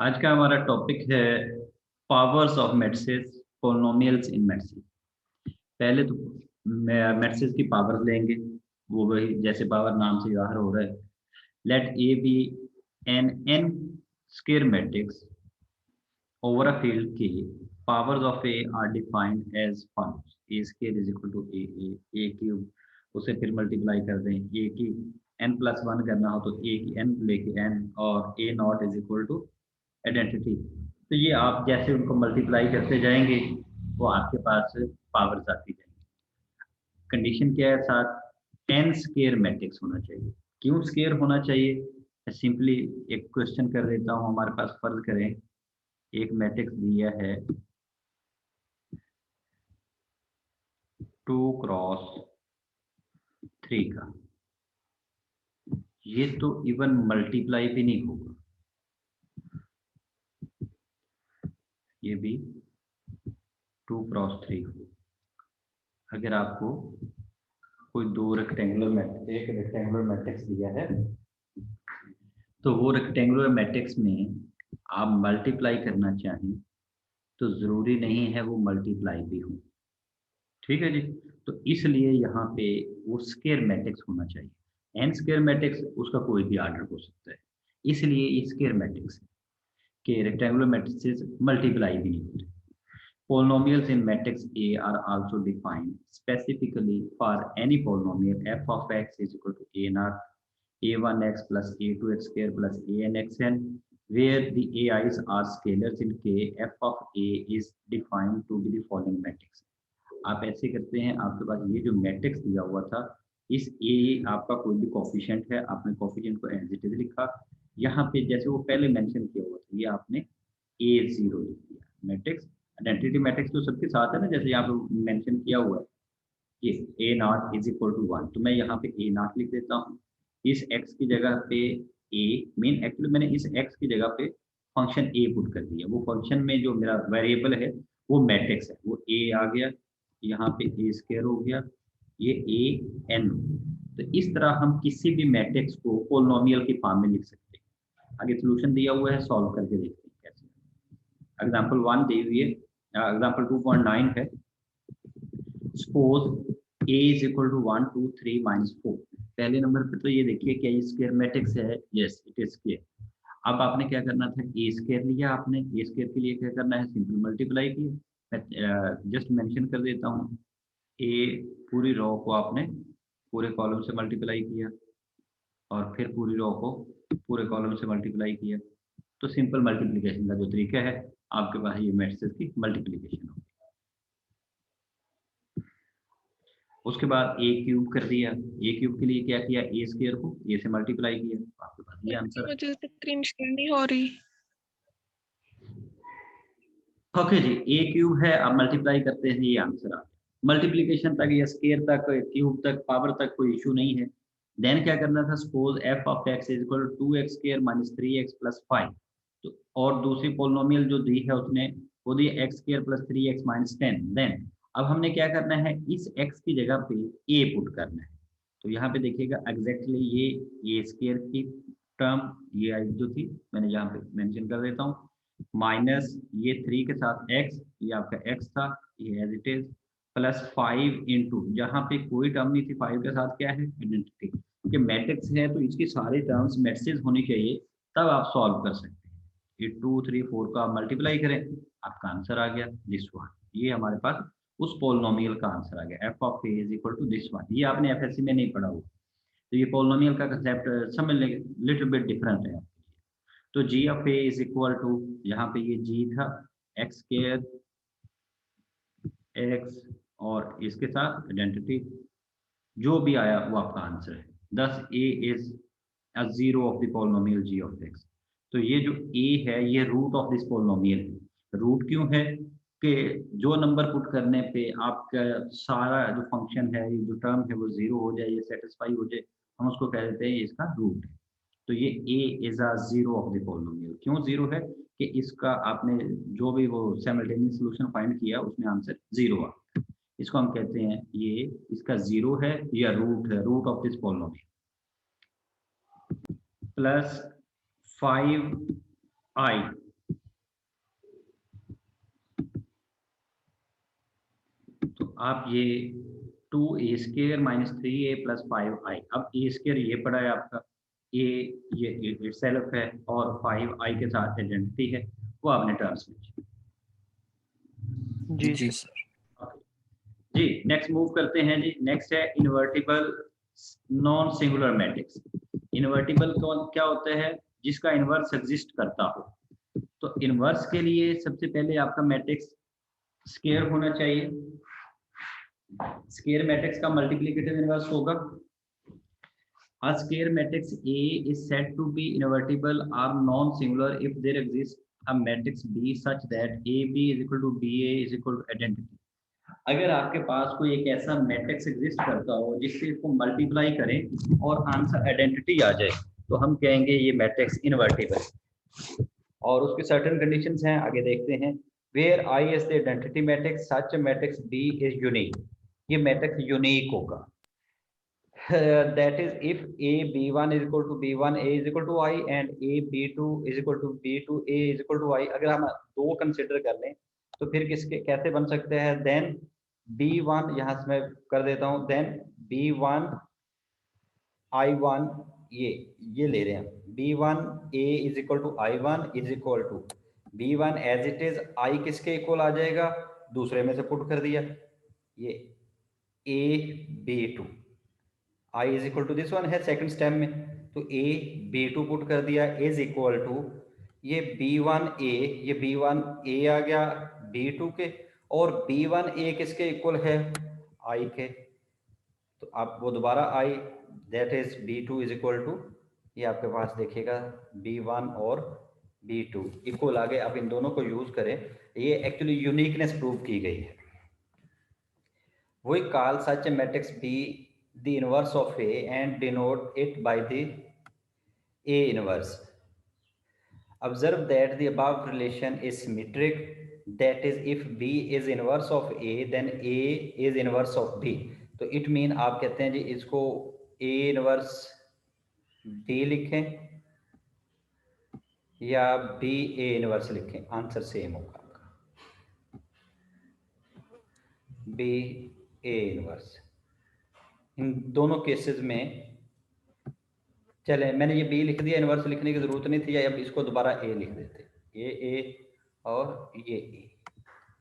आज का हमारा टॉपिक है powers of matrices, polynomials in matrices. पहले तो मैट्रिसेस की पावर्स लेंगे, वो वही जैसे पावर नाम से ज़ाहिर हो रहा है। Let A be n square matrix over a field K. Powers of A are defined as follows: A square is equal to A cube, उसे फिर मल्टीप्लाई कर दें A की n प्लस वन करना हो तो A की n लेके n, और A not is equal to identity. तो ये आप जैसे उनको मल्टीप्लाई करते जाएंगे वो आपके पास पावर्स आती जाएंगी। कंडीशन क्या है साथ? n स्क्वायर मैट्रिक्स होना चाहिए। क्यों स्क्वायर होना चाहिए? सिंपली एक क्वेश्चन कर देता हूँ। हमारे पास फर्ज करें एक मैट्रिक्स दिया है 2x3 का। ये तो इवन मल्टीप्लाई भी नहीं होगा, ये भी 2x3 हो। अगर आपको कोई एक रेक्टेंगुलर मैट्रिक्स दिया है तो वो रेक्टेंगुलर मैट्रिक्स में आप मल्टीप्लाई करना चाहें तो जरूरी नहीं है वो मल्टीप्लाई भी हो। ठीक है जी। तो इसलिए यहाँ पे वो स्क्वायर मैट्रिक्स होना चाहिए। एन स्क्वायर मैट्रिक्स उसका कोई भी आर्डर हो सकता है, इसलिए ये स्क्वायर मैट्रिक्स है कि रेक्टेंगुलर मैट्रिसेस मल्टीप्लाई भी नहीं होते। Polynomials in matrix A are also defined specifically for any polynomial f of x is equal to a naught a1x plus a2x square plus anxn, where the ai's are scalars in K. F of A is defined to be the following matrix. आप ऐसे करते हैं, आपके पास ये जो matrix दिया हुआ था, इस ए आपका कोई भी कोफिशिएंट है, आपने कोफिशिएंट को एज इट इज लिखा। यहाँ पे जैसे वो पहले मेंशन किया हुआ था, ये आपने A0 लिख दिया। मैट्रिक्स आइडेंटिटी मैट्रिक्स तो सबके साथ है ना, जैसे यहाँ पे मेंशन किया हुआ है ये ए नॉट इज इक्वल टू 1, तो मैं यहाँ पे ए नॉट लिख देता हूँ। इस एक्स की जगह पे ए मीन, एक्चुअली मैंने इस एक्स की जगह पे फंक्शन ए पुट कर दिया। वो फंक्शन में जो मेरा वेरिएबल है वो मैट्रिक्स है, वो ए आ गया, यहाँ पे ए स्क्वायर हो गया, ये ए एन। तो इस तरह हम किसी भी मैट्रिक्स को पोलिनोमियल की फॉर्म में लिख सकते हैं। आगे सोल्यूशन दिया हुआ है, सॉल्व करके देखते हैं कैसे। एग्जाम्पल 1 दी हुई है, एग्जाम्पल 2.9 है। Suppose a is equal to 1 2 3 -4। पहले नंबर पे तो ये देखिए क्या ये स्क्वायर मैट्रिक्स है? Yes it is square. अब आपने क्या करना था, ए स्क्वायर लिया आपने। ए स्क्वायर के लिए क्या करना है, सिंपल मल्टीप्लाई किया। मैं जस्ट मेंशन कर देता हूँ, ए पूरी रो को आपने पूरे कॉलम से मल्टीप्लाई किया और फिर पूरी रो को पूरे कॉलम से मल्टीप्लाई किया। तो सिंपल मल्टीप्लिकेशन का जो तरीका है, आपके पास ये मैट्रिक्स की मल्टीप्लिकेशन होगी। उसके बाद ए क्यूब कर दिया। ए क्यूब के लिए क्या किया, ए स्क्वायर को ए से मल्टीप्लाई किया, आपके पास ये आंसर है। मुझे स्क्रीन शेयर नहीं हो रही। ओके जी, ए क्यूब है, आप मल्टीप्लाई करते हैं, ये आंसर आ गया। मल्टीप्लिकेशन तक या स्क्वायर तक, क्यूब तक, पावर तक कोई इशू नहीं है। देन क्या करना था, suppose f of x is equal to 2x square minus 3x plus 5। तो और दूसरी पोलिनोमियल जो दी है उसने वो दी x square plus 3x minus 10। Then अब हमने क्या करना है, इस x की जगह पे a पुट करना है। तो यहाँ पे देखिएगा एग्जैक्टली ये a स्क्वायर की टर्म ये आई जो थी, मैंने यहाँ पे मेंशन कर देता हूँ, माइनस ये 3 के साथ x, ये आपका x था, ये as it is, plus 5 into, जहाँ पे कोई टर्म नहीं थी 5 के साथ क्या है, आइडेंटिटी। कि मैट्रिक्स है तो इसकी सारी टर्म्स मैट्रिक्स होनी चाहिए, तब आप सॉल्व कर सकते हैं। ये 2 3 4 का मल्टीप्लाई करें, आपका आंसर आ गया दिस वन। ये हमारे पास उस पोलिनोमियल का आंसर आ गया, f of A is equal to this one. ये आपने एफएससी में नहीं पढ़ा हुआ, तो ये पोलिनोमियल का कंसेप्ट समझ लेंगे, लिटिल बिट डिफरेंट है। तो g of A is equal to, यहाँ पे ये जी था, एक्स स्क्वायर एक्स और इसके साथ आइडेंटिटी, जो भी आया वो आपका आंसर है। दस a is a zero of the polynomial g of x. तो ये जो ए है ये रूट ऑफ दिस पोलिनोमियल है। रूट क्यों है कि जो नंबर पुट करने पे आपका सारा जो फंक्शन है, ये जो टर्म है वो जीरो हो जाए, ये सेटिस्फाई हो जाए, हम उसको कह देते हैं ये इसका रूट है। तो ये a is a zero of the polynomial. क्यों जीरो है कि इसका आपने जो भी वो साइमल्टेनियस सॉल्यूशन फाइंड किया उसमें आंसर जीरो आ, इसको हम कहते हैं ये इसका जीरो है या रूट है, root of this polynomial. Plus 5i आप ये 2a² minus 3a plus 5i, अब a² ये पड़ा है आपका, a ये इटसेल्फ है और 5i के साथ आइडेंटिटी है, वो आपने टर्म्स में। जी जी सर। जी नेक्स्ट मूव करते हैं जी। नेक्स्ट है invertible non singular matrix. Invertible कौन क्या होता है? जिसका इन्वर्स एग्जिस्ट करता हो। तो इन्वर्स के लिए सबसे पहले आपका मैट्रिक्स स्क्वायर होना चाहिए। स्क्वायर मैट्रिक्स का मल्टीप्लिकेटिव इन्वर्स होगा। A square matrix A is said to be invertible or non-singular if there exists a matrix B such that AB is equal to BA is equal to identity। अगर आपके पास कोई एक ऐसा matrix exist करता हो जिससे इसको मल्टीप्लाई करें और आंसर आइडेंटिटी आ जाए, तो हम कहेंगे ये मैट्रिक्स इनवर्टिबल। और उसके सर्टेन कंडीशंस हैं, आगे देखते हैं। Where I is the identity matrix, such a matrix B is unique। ये मैट्रिक्स यूनिक होगा। That is if A B1 is equal to B1 A is equal to I and A B2 is equal to B2 A is equal to I। अगर हम दो consider कर लें तो फिर किसके कैसे बन सकते हैं? देन B1 यहाँ से मैं कर देता हूँ, देन B1 I1 ये ले रहे हैं। B1 A is equal to I1 is equal to B1 as it is I किसके इक्वल आ जाएगा? दूसरे में से पुट कर दिया, ये A B2 I is equal to this one है सेकंड स्टेप में, तो A B2 पुट कर दिया इज इक्वल टू ये B1A, ये B1A आ गया B2 के, और B1A किसके इक्वल है? I के। तो आप वो दोबारा I that is B2 is equal to, ये आपके पास देखिएगा B1 और B2 इक्वल आ गए। आप इन दोनों को यूज करें, ये एक्चुअली यूनिकनेस प्रूव की गई है। We call such a matrix B the inverse of A and denote it by the A inverse। Observe that the above relation is symmetric, that is if B is inverse of A then A is inverse of B। तो it mean आप कहते हैं जी इसको A inverse B लिखें या B A inverse लिखें, answer same होगा आपका, B A inverse। इन दोनों केसेस में चले, मैंने ये बी लिख दिया, इनवर्स लिखने की जरूरत नहीं थी, अब इसको दोबारा ए लिख देते, ये ए और ये ए,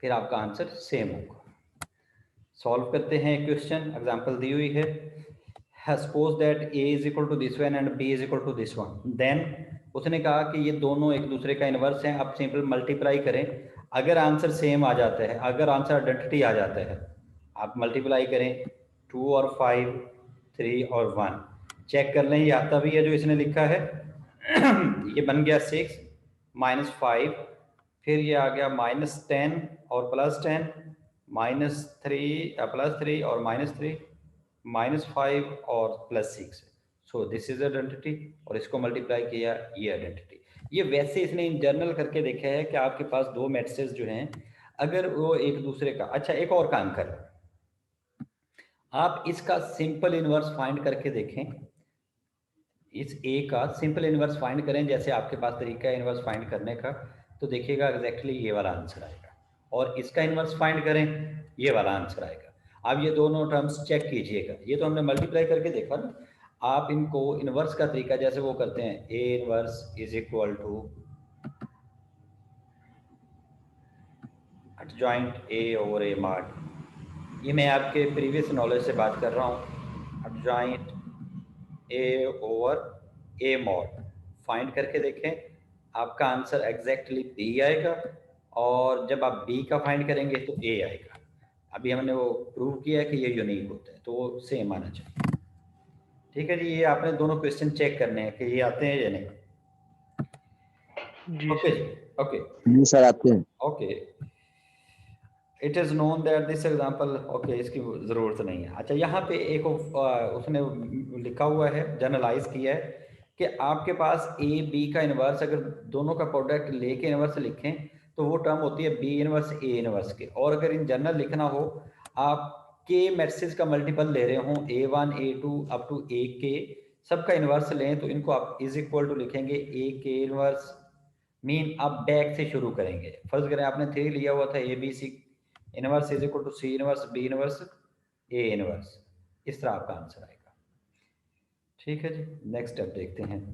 फिर आपका आंसर सेम होगा। सॉल्व करते हैं क्वेश्चन, एग्जांपल दी हुई है। Suppose that A is equal to this one and B is equal to this one, then उसने कहा कि ये दोनों एक दूसरे का इनवर्स हैं। आप सिंपल मल्टीप्लाई करें, अगर आंसर सेम आ जाता है, अगर आंसर आइडेंटिटी आ जाता है, आप मल्टीप्लाई करें 2 और 5 3 और 1, चेक कर लें ये आता भी है जो इसने लिखा है। ये बन गया 6 माइनस 5, फिर ये आ गया -10 और +10, -3 +3 और -3, -5 और +6। सो दिस इज आइडेंटिटी, और इसको मल्टीप्लाई किया, ये आइडेंटिटी। ये वैसे इसने इन जनरल करके देखा है कि आपके पास दो मैट्रिसेस जो हैं अगर वो एक दूसरे का, अच्छा एक और काम करें, आप इसका सिंपल इनवर्स फाइंड करके देखें, इस ए का सिंपल इनवर्स फाइंड करें, जैसे आपके पास तरीका है इनवर्स फाइंड करने का, तो देखिएगा एग्जैक्टली ये वाला आंसर आएगा। और इसका इनवर्स फाइंड करें, ये वाला आंसर आएगा। अब ये दोनों टर्म्स चेक कीजिएगा, ये तो हमने मल्टीप्लाई करके देखा ना। आप इनको इनवर्स का तरीका जैसे वो करते हैं, A inverse is equal to adjoint A over A mod, ये मैं आपके प्रीवियस नॉलेज से बात कर रहा हूँ। Adjoint A over A mod find करके देखें, आपका आंसर एग्जैक्टली बी आएगा, और जब आप बी का फाइंड करेंगे तो ए आएगा। अभी हमने वो प्रूव किया कि ये यूनिक होता है, तो वो सेम आना चाहिए। ठीक है जी, ये आपने दोनों क्वेश्चन चेक करने हैं कि ये आते हैं या नहीं। ओके जी, ओके जी सर आते हैं। Okay, it is known that this example, okay इसकी ज़रूरत नहीं है। अच्छा यहाँ पे एक उसने लिखा हुआ है, जनरलाइज किया है कि आपके पास ए बी का इनवर्स अगर दोनों का प्रोडक्ट लेके इनवर्स लिखें तो वो टर्म होती है बी इनवर्स ए इनवर्स के। और अगर इन जनरल लिखना हो, आप के मैट्रिसेस का मल्टीपल ले रहे हो, A1 A2 अप टू ए के, सबका इनवर्स लें, तो इनको आप इज इक्वल टू लिखेंगे ए के इनवर्स। मीन आप बैक से शुरू करेंगे। फर्ज करें आपने 3 लिया हुआ था, A B C inverse is equal to C inverse B inverse A inverse, इस तरह आपका आंसर आएगा। ठीक है जी, नेक्स्ट स्टेप देखते हैं।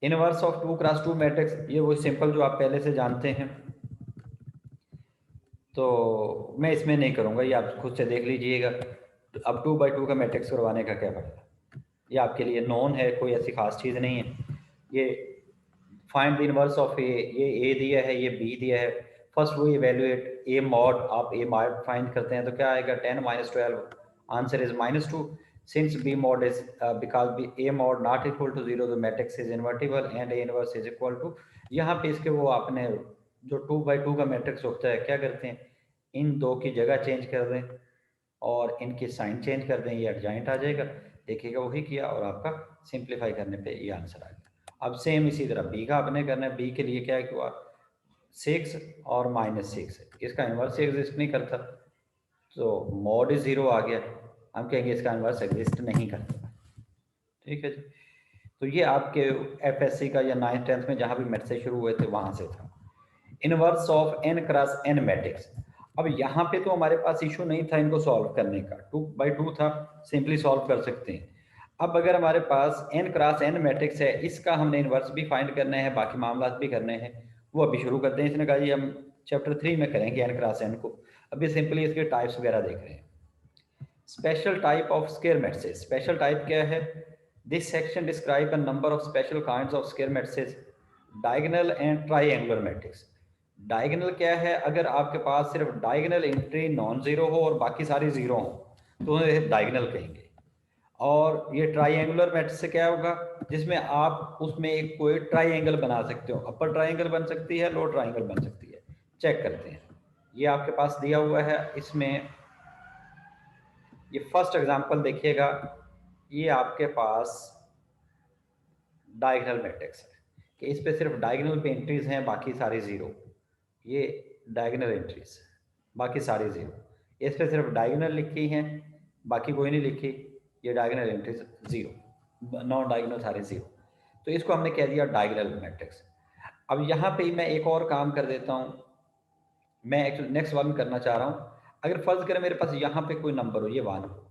इनवर्स ऑफ 2x2 मैट्रिक्स, ये वो सिंपल जो आप पहले से जानते हैं, तो मैं इसमें नहीं करूँगा, ये आप खुद से देख लीजिएगा। अब 2x2 का मैट्रिक्स करवाने का क्या फायदा, ये आपके लिए नॉन है, कोई ऐसी खास चीज़ नहीं है। ये फाइंड द इनवर्स ऑफ ए, ये ए दिया है, ये बी दिया है, फर्स्ट वो इवेल्युएट ए मॉड, आप ए मॉड फाइंड करते हैं तो क्या आएगा 10 - 12, answer is -2। Since B mod is because A mod not equal to 0 the matrix is invertible and A inverse is equal to, यहाँ पे इसके वो आपने जो 2x2 का मैट्रिक्स होता है क्या करते हैं, इन दो की जगह चेंज कर दें और इनकी साइन चेंज कर दें, ये एडजॉइंट आ जाएगा। देखिएगा वही किया और आपका सिंप्लीफाई करने पे ये आंसर आ गया। अब सेम इसी तरह बी का आपने करना है, बी के लिए क्या हुआ 6 और -6, इसका इन्वर्स एग्जिस्ट नहीं करता, तो मॉड 0 आ गया, हम कहेंगे इसका इन्वर्स एग्जिस्ट नहीं करता। ठीक है जी, तो ये आपके एफएससी का या 9th 10th में जहाँ भी मैथ से शुरू हुए थे वहाँ से था। Inverse of n cross n matrix, अब यहाँ पे तो हमारे पास इशू नहीं था इनको सॉल्व करने का, 2x2 था, सिंपली सॉल्व कर सकते हैं। अब अगर हमारे पास n क्रॉस n मैट्रिक्स है, इसका हमने इन्वर्स भी फाइंड करना है, बाकी मामला भी करने हैं, वो अभी शुरू करते हैं। इसने कहा जी हम चैप्टर 3 में करेंगे n क्रॉस n को, अभी सिंपली इसके टाइप्स वगैरह देख रहे हैं। Special type of square matrices, special type क्या है, this section describe a number of special kinds of square matrices, diagonal and triangular matrix. Diagonal क्या है, अगर आपके पास सिर्फ डायगोनल एंट्री नॉन जीरो हो और बाकी सारी जीरो हो तो उन्हें डायगोनल कहेंगे। और ये ट्राइएंगुलर मैट्रिक्स से क्या होगा, जिसमें आप उसमें एक कोई ट्राइएंगल बना सकते हो, अपर ट्राइएंगल बन सकती है, लोअर ट्राइएंगल बन सकती है। चेक करते हैं, ये आपके पास दिया हुआ है, इसमें ये फर्स्ट एग्जांपल देखिएगा, ये आपके पास डायगोनल मैट्रिक्स है कि इस पे सिर्फ डायगोनल पे एंट्रीज हैं, बाकी सारी जीरो, ये डायगोनल एंट्रीज, बाकी सारी जीरो। इस पे सिर्फ डायगोनल लिखी हैं, बाकी कोई नहीं लिखी, ये diagonal entries zero, non diagonal सारे जीरो, तो इसको हमने कह दिया डायगोनल मैट्रिक्स। अब यहाँ पे मैं एक और काम कर देता हूँ, मैं एक्चुअली नेक्स्ट वन करना चाह रहा हूँ। अगर फर्ज करें मेरे पास यहाँ पे कोई नंबर हो, ये 1 हो,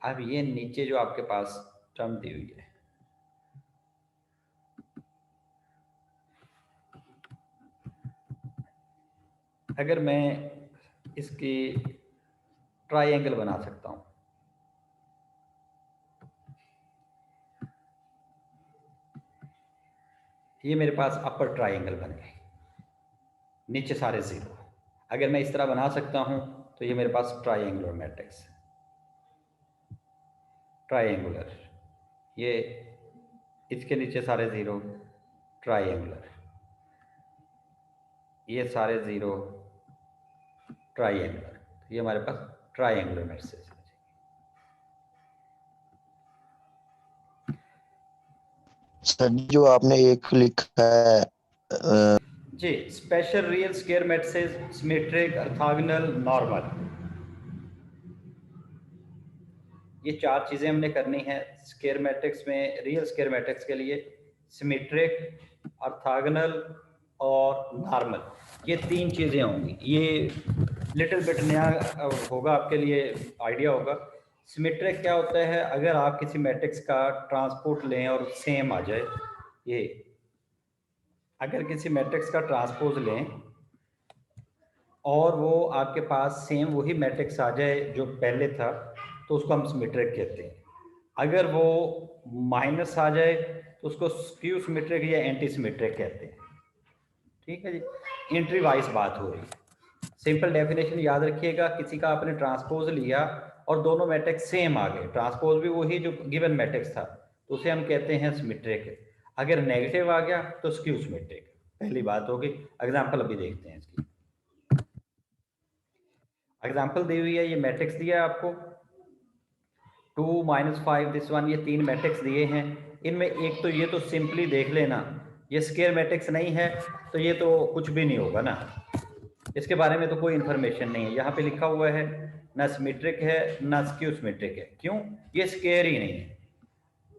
अब ये नीचे जो आपके पास टर्म दी हुई है, अगर मैं इसकी ट्राइएंगल बना सकता हूँ, ये मेरे पास अपर ट्राइएंगल बन गए, नीचे सारे जीरो। अगर मैं इस तरह बना सकता हूँ तो ये मेरे पास ट्राइएंगुलर मैट्रिक्स, ट्राइएंगुलर, ये इसके नीचे सारे जीरो, ट्राइएंगुलर, ये सारे जीरो, ट्राइएंगुलर, ये हमारे पास ट्राइएंगुलर मैट्रिक्स है। सर जो आपने एक लिखा है जी, special real square matrices, symmetric, orthogonal, normal, ये 4 चीज़ें हमने करनी है स्क्वायर मैट्रिक्स में। रियल स्क्वायर मैट्रिक्स के लिए सिमेट्रिक, ऑर्थोगोनल और नॉर्मल, ये 3 चीज़ें होंगी। ये लिटिल बिट नया होगा आपके लिए, आइडिया होगा। सिमेट्रिक क्या होता है, अगर आप किसी मैट्रिक्स का ट्रांसपोर्ट लें और सेम आ जाए, ये अगर किसी मैट्रिक्स का ट्रांसपोज लें और वो आपके पास सेम वही मैट्रिक्स आ जाए जो पहले था, तो उसको हम सिमेट्रिक कहते हैं। अगर वो माइनस आ जाए तो उसको स्क्यू सिमेट्रिक या एंटी सिमेट्रिक कहते हैं। ठीक है जी, एंट्री वाइज बात हो रही है। सिंपल डेफिनेशन याद रखिएगा, किसी का आपने ट्रांसपोज लिया और दोनों मैट्रिक्स सेम आ गए, ट्रांसपोज भी वही जो गिवन मैट्रिक्स था, तो उसे हम कहते हैं सिमेट्रिक। अगर नेगेटिव आ गया तो स्क्यू सिमेट्रिक। पहली बात होगी, एग्जाम्पल अभी देखते हैं इसकी। एग्जाम्पल दी हुई है, ये मैट्रिक्स दिया है आपको 2 - 5 दिस वन, ये 3 मैट्रिक्स दिए हैं। इनमें एक तो ये तो सिंपली देख लेना, ये स्क्वायर मैट्रिक्स नहीं है तो ये तो कुछ भी नहीं होगा ना, इसके बारे में तो कोई इन्फॉर्मेशन नहीं है। यहाँ पे लिखा हुआ है ना सिमेट्रिक है ना स्क्यू सिमेट्रिक है, क्यों, ये स्क्वायर ही नहीं है।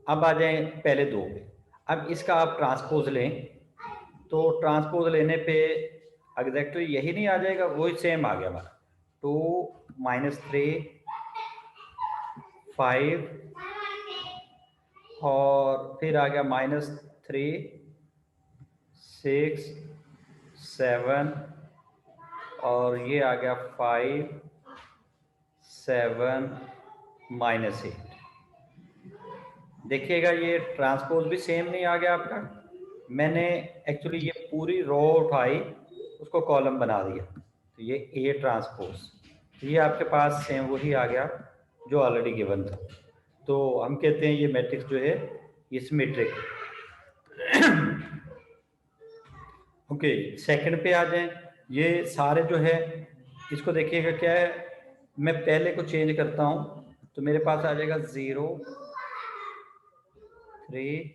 अब आ जाए पहले 2 पे, अब इसका आप ट्रांसपोज लें, तो ट्रांसपोज लेने पे एग्जैक्टली यही नहीं आ जाएगा, वही सेम आ गया हमारा 2 -3 5 और फिर आ गया -3 6 7 और ये आ गया 5 7 -8। देखिएगा ये ट्रांसपोज भी सेम नहीं आ गया आपका। मैंने एक्चुअली ये पूरी रो उठाई, उसको कॉलम बना दिया, तो ये ए ट्रांसपोज, तो ये आपके पास सेम वही आ गया जो ऑलरेडी गिवन था। तो हम कहते हैं ये मैट्रिक्स जो है ये सिमेट्रिक। ओके, सेकंड पे आ जाएं। ये सारे जो है इसको देखिएगा क्या है, मैं पहले को चेंज करता हूं तो मेरे पास आ जाएगा 0 3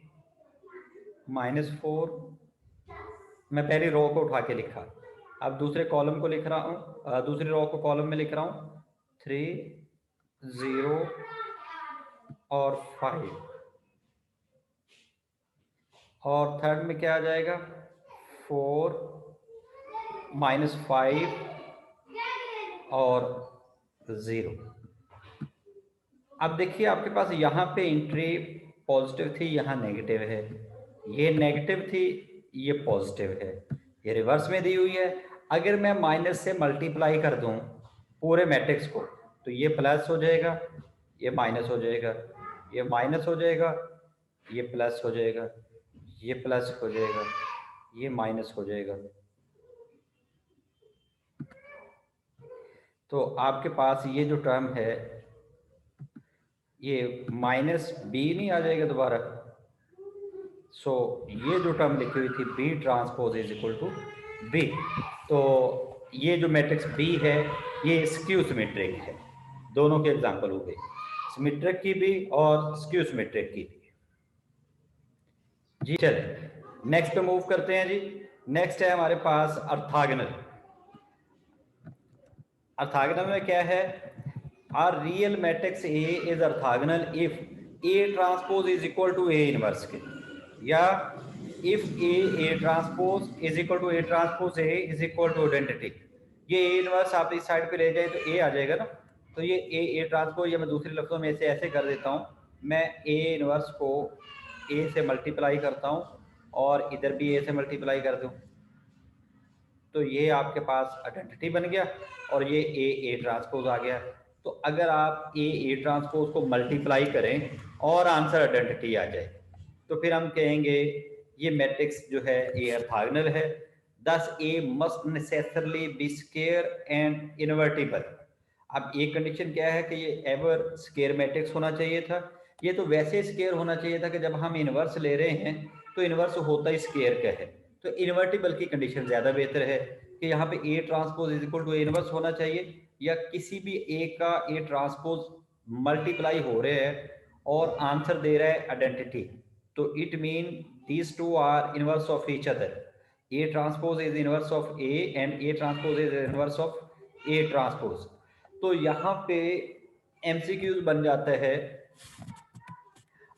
-4। मैं पहली रो को उठा के लिखा, अब दूसरे कॉलम को लिख रहा हूँ, दूसरी रो को कॉलम में लिख रहा हूँ 3 0 और 5 और थर्ड में क्या आ जाएगा 4 -5 और 0। अब देखिए आपके पास यहाँ पे एंट्री पॉजिटिव थी, यहाँ नेगेटिव है, ये नेगेटिव थी, ये पॉजिटिव है, ये रिवर्स में दी हुई है। अगर मैं माइनस से मल्टीप्लाई कर दूं पूरे मैट्रिक्स को तो ये प्लस हो जाएगा, ये माइनस हो जाएगा, ये माइनस हो जाएगा, ये प्लस हो जाएगा, ये प्लस हो जाएगा, ये माइनस हो जाएगा। तो आपके पास ये जो टर्म है ये -b नहीं आ जाएगा दोबारा। सो ये जो टर्म लिखी हुई थी B transpose is equal to B, तो ये जो मैट्रिक्स B है ये स्क्यू सिमेट्रिक है। दोनों के एग्जांपल हो गए, सिमेट्रिक की भी और स्क्यू सिमेट्रिक की भी। जी चलिए नेक्स्ट पे मूव करते हैं जी। नेक्स्ट है हमारे पास ऑर्थोगोनल। ऑर्थोगोनल में क्या है, are real matrix A is orthogonal if A transpose is equal to A inverse के, या if A transpose is equal to A transpose A is equal to identity. ये A इनवर्स आप इस side पे ले जाए तो A आ जाएगा ना, तो ये A ट्रांसपोज, या मैं दूसरे लफ्जों में इसे ऐसे कर देता हूँ, मैं A इनवर्स को A से मल्टीप्लाई करता हूँ और इधर भी A से मल्टीप्लाई कर दूँ, तो ये आपके पास आइडेंटिटी बन गया और ये A ट्रांसपोज आ गया। तो अगर आप A ट्रांसपोज को मल्टीप्लाई करें और आंसर आइडेंटिटी आ जाए तो फिर हम कहेंगे ये मैट्रिक्स जो है ये ऑर्थोगोनल है। Thus A must necessarily be square and invertible। अब एक कंडीशन क्या है कि ये एवर स्क्वायर मैट्रिक्स होना चाहिए था, ये तो वैसे स्क्वायर होना चाहिए था कि जब हम इनवर्स ले रहे हैं तो इनवर्स होता ही स्क्वायर का है, तो इन्वर्टिबल की कंडीशन ज़्यादा बेहतर है कि यहाँ पे A transpose is equal to A inverse होना चाहिए, या किसी भी A का A ट्रांसपोज मल्टीप्लाई हो रहे हैं और आंसर दे रहा है आइडेंटिटी, तो it mean these two are inverse of each other. A transpose is inverse of A and A transpose is inverse of A transpose. तो यहाँ पे MCQs बन जाता है,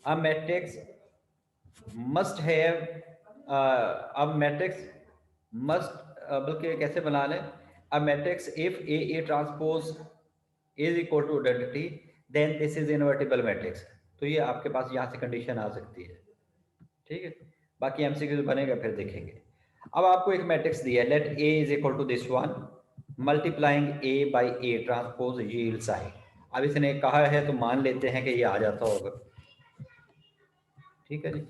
अ मैट्रिक्स मस्ट हैव, अब मैट्रिक्स मस्ट, बल्कि कैसे बना लें, a matrix if A transpose is equal to identity then this is invertible matrix. तो ये आपके पास यहाँ से कंडीशन आ सकती है, ठीक है। बाकी MCQ बनेगा फिर देखेंगे। अब आपको एक मैट्रिक्स दिया है, let A is equal to this one multiplying A by A transpose yields I। अब इसने कहा है तो मान लेते हैं कि ये आ जाता होगा, ठीक है जी।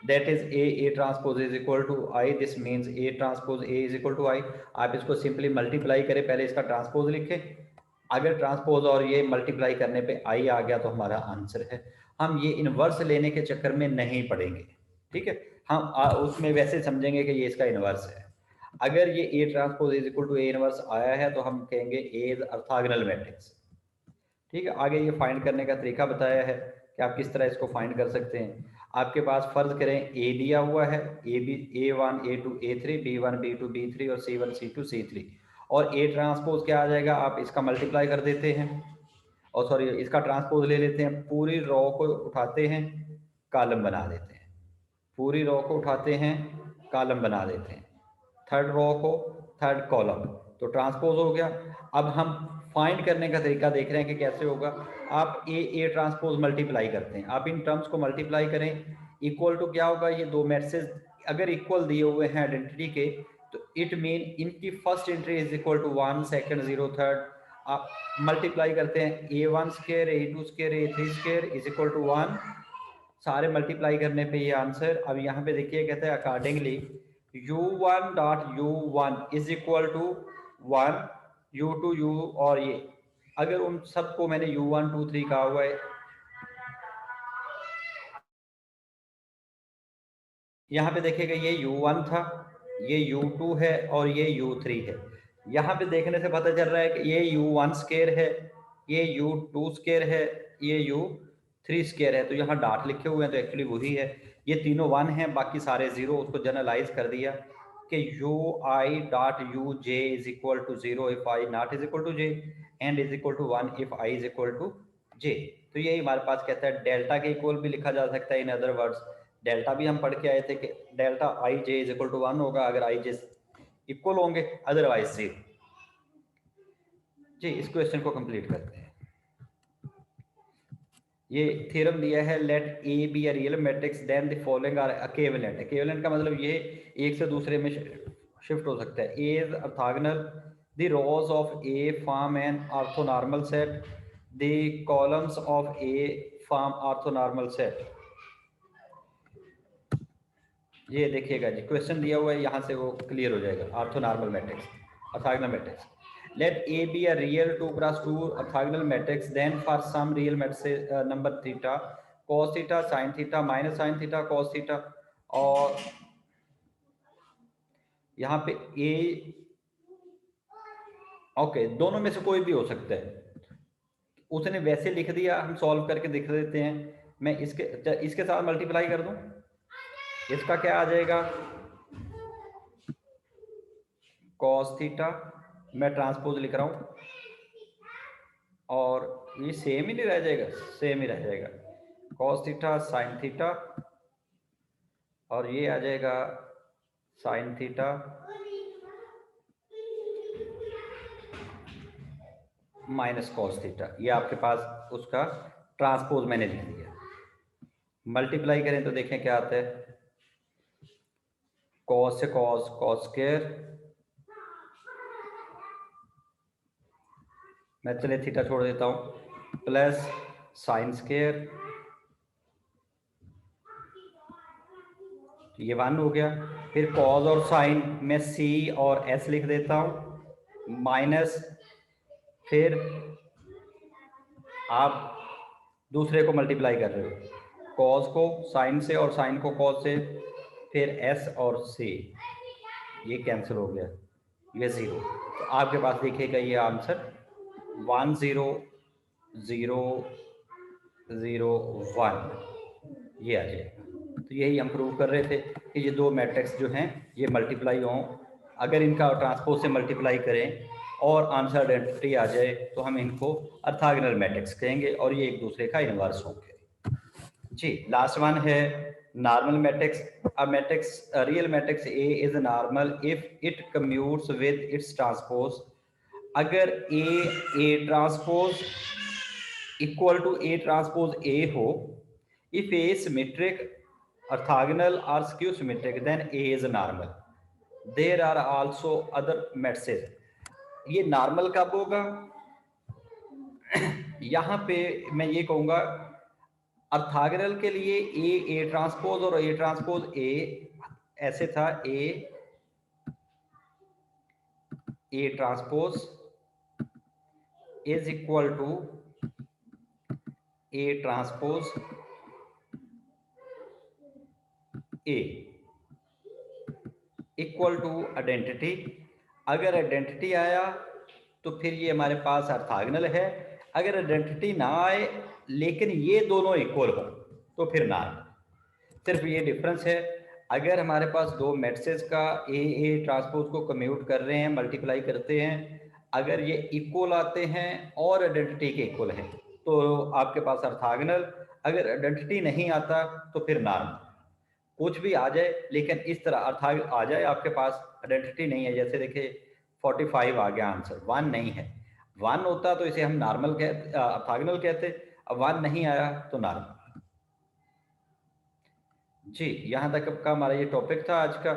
That is A transpose is equal to I, this means A transpose A is equal to I। आप इसको सिंपली मल्टीप्लाई करें, पहले इसका ट्रांसपोज लिखें, अगर ट्रांसपोज और ये मल्टीप्लाई करने पे I आ गया तो हमारा आंसर है। हम ये इनवर्स लेने के चक्कर में नहीं पड़ेंगे, ठीक है, हम उसमें वैसे समझेंगे कि ये इसका इनवर्स है। अगर ये A transpose is equal to A inverse आया है तो हम कहेंगे A इज ऑर्थोगोनल मैट्रिक्स, ठीक है। आगे ये फाइंड करने का तरीका बताया है कि आप किस तरह इसको फाइंड कर सकते हैं। आपके पास फर्ज करें A दिया हुआ है, A1 A2 A3 B1 B2 B3 और C1 C2 C3, और A ट्रांसपोज क्या आ जाएगा, आप इसका मल्टीप्लाई कर देते हैं, और सॉरी इसका ट्रांसपोज ले लेते हैं, पूरी रो को उठाते हैं कॉलम बना देते हैं, पूरी रो को उठाते हैं कॉलम बना देते हैं, थर्ड रो को, थर्ड कॉलम, तो ट्रांसपोज हो गया। अब हम फाइंड करने का तरीका देख रहे हैं कि कैसे होगा। आप ए ट्रांसपोज मल्टीप्लाई करते हैं, आप इन टर्म्स को मल्टीप्लाई करें, इक्वल टू क्या होगा, ये दो मैट्रिसेस अगर इक्वल दिए हुए हैं आइडेंटिटी के, तो इट मीन इनकी first entry is equal to 1, second 0, third. आप मल्टीप्लाई करते हैं, a1 square a2 square a3 square is equal to 1, सारे मल्टीप्लाई करने पे ये आंसर। अब यहाँ पे देखिए कहते हैं accordingly u1 dot u1 is equal to 1, u2 u, और ये अगर उन सबको मैंने u1 2 3 कहा हुआ है, यहाँ पे देखिएगा ये u1 था, ये u2 है और ये u3 है। यहाँ पे देखने से पता चल रहा है कि ये u1 स्क्वायर है, ये u2 स्क्वायर है, ये u3 स्क्वायर है। तो यहाँ डॉट लिखे हुए हैं तो एक्चुअली वही है, ये तीनों 1 हैं, बाकी सारे 0। उसको जनरलाइज कर दिया कि ui dot uj is equal to 0 if i not is equal to j and is equal to 1 if i is equal to j। तो यही हमारे पास कहता है डेल्टा के इक्वल भी लिखा जा सकता है। इन अदर वर्ड्स डेल्टा भी हम पढ़ के आए थे कि delta I J is equal to 1 होगा अगर आई जे इक्वल होंगे, अदरवाइज 0। जी इस क्वेश्चन को कंप्लीट करते हैं। ये थ्योरम दिया है, let A be a real matrix then the following are equivalent. Equivalent का मतलब ये एक से दूसरे में शिफ्ट हो सकता है। A is orthogonal, the rows of a form an orthonormal set, the columns of a form orthonormal set. ये देखिएगा जी क्वेश्चन दिया हुआ है, यहाँ से वो क्लियर हो जाएगा। Orthonormal matrix, orthogonal matrix. Let A be a real 2 cross 2 orthogonal matrix, then for some real matrix number theta cos theta sin theta minus sin theta cos theta, और यहाँ पे ए ओके दोनों में से कोई भी हो सकता है। उसने वैसे लिख दिया, हम सॉल्व करके दिख देते हैं। मैं इसके साथ मल्टीप्लाई कर दूं, इसका क्या आ जाएगा cos थीटा, मैं ट्रांसपोज लिख रहा हूं, और ये सेम ही नहीं रह जाएगा, सेम ही रह जाएगा cos थीटा sin थीटा, और ये आ जाएगा sin theta minus cos theta. ये आपके पास उसका ट्रांसपोज मैंने लिख दिया। मल्टीप्लाई करें तो देखें क्या आता है, cos से cos, cos स्क्वायर, मैं चले थीटा छोड़ देता हूं, प्लस साइन स्क्वायर, ये 1 हो गया। फिर cos और साइन में c और s लिख देता हूं, माइनस, फिर आप दूसरे को मल्टीप्लाई कर रहे हो, cos को साइन से और साइन को cos से, फिर s और c, ये कैंसिल हो गया, ये 0। तो आपके पास देखिएगा ये आंसर 1 0 0 0 1 ये आ जाएगा। तो यही हम प्रूव कर रहे थे कि ये दो मैट्रिक्स जो हैं ये मल्टीप्लाई हों, अगर इनका ट्रांसपोज से मल्टीप्लाई करें और आंसर आइडेंटिटी आ जाए तो हम इनको ऑर्थोगोनल मैट्रिक्स कहेंगे और ये एक दूसरे का इनवर्स होंगे। जी लास्ट वन है normal matrix. A matrix, real matrix a is normal if it commutes with its transpose. अगर a transpose equal to A transpose a हो, if A is symmetric, orthogonal or skew symmetric, then A is normal. There are also other matrices. ये normal कब होगा, यहाँ पे मैं ये कहूँगा ऑर्थोगोनल के लिए ए ट्रांसपोज और ए ट्रांसपोज ए ऐसे था, A transpose is equal to A transpose A equal to identity. अगर आइडेंटिटी आया तो फिर ये हमारे पास ऑर्थोगोनल है, अगर आइडेंटिटी ना आए लेकिन ये दोनों इक्वल हो तो फिर नॉर्मल। सिर्फ ये डिफरेंस है, अगर हमारे पास दो मैट्रिसेस का ए ट्रांसपोज को कम्यूट कर रहे हैं, मल्टीप्लाई करते हैं, अगर ये इक्वल आते हैं और आइडेंटिटी के इक्वल है तो आपके पास ऑर्थोगोनल, अगर आइडेंटिटी नहीं आता तो फिर नॉर्मल। कुछ भी आ जाए, लेकिन इस तरह अर्थात आ जाए आपके पास आइडेंटिटी नहीं है। जैसे देखिए 45 आ गया आंसर, 1 नहीं है। 1 होता तो इसे हम नॉर्मल कहते, ऑर्थोगोनल कहते। अब 1 नहीं आया तो नॉर्मल। जी, यहाँ तक का हमारा ये टॉपिक था आज का।